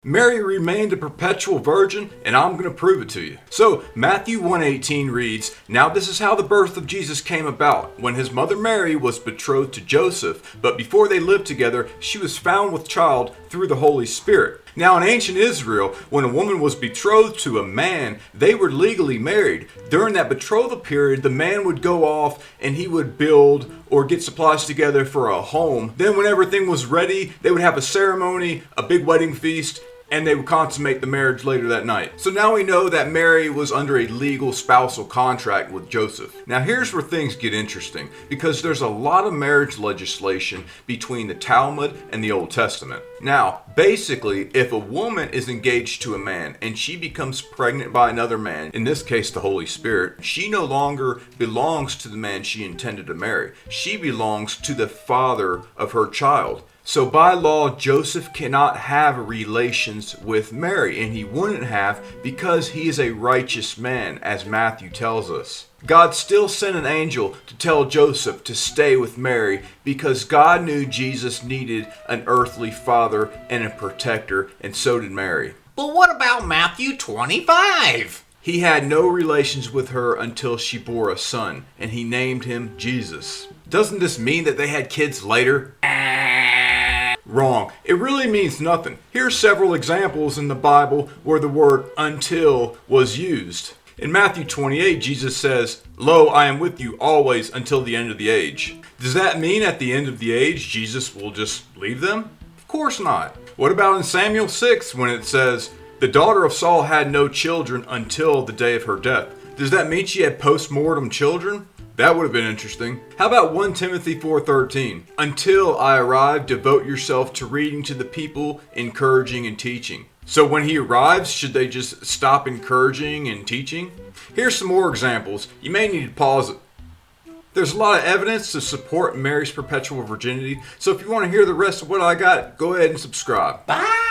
Mary remained a perpetual virgin, and I'm going to prove it to you. So, Matthew 1:18 reads, "Now this is how the birth of Jesus came about. When his mother Mary was betrothed to Joseph, but before they lived together, she was found with child through the Holy Spirit." Now, in ancient Israel, when a woman was betrothed to a man, they were legally married. During that betrothal period, the man would go off and he would build or get supplies together for a home. Then when everything was ready, they would have a ceremony, a big wedding feast, and they would consummate the marriage later that night. So now we know that Mary was under a legal spousal contract with Joseph. Now here's where things get interesting, because there's a lot of marriage legislation between the Talmud and the Old Testament. Now, basically, if a woman is engaged to a man and she becomes pregnant by another man, in this case the Holy Spirit, she no longer belongs to the man she intended to marry. She belongs to the father of her child. So by law, Joseph cannot have relations with Mary, and he wouldn't have because he is a righteous man, as Matthew tells us. God still sent an angel to tell Joseph to stay with Mary because God knew Jesus needed an earthly father and a protector, and so did Mary. But what about Matthew 25? He had no relations with her until she bore a son, and he named him Jesus. Doesn't this mean that they had kids later? Wrong. It really means nothing. Here's several examples in the Bible where the word until was used. In Matthew 28, Jesus says, "Lo, I am with you always until the end of the age." Does that mean at the end of the age, Jesus will just leave them? Of course not. What about in Samuel 6 when it says, "The daughter of Saul had no children until the day of her death"? Does that mean she had post-mortem children? That would have been interesting. How about 1 Timothy 4:13? "Until I arrive, devote yourself to reading to the people, encouraging and teaching." So when he arrives, should they just stop encouraging and teaching? Here's some more examples. You may need to pause it. There's a lot of evidence to support Mary's perpetual virginity, so if you want to hear the rest of what I got, go ahead and subscribe. Bye!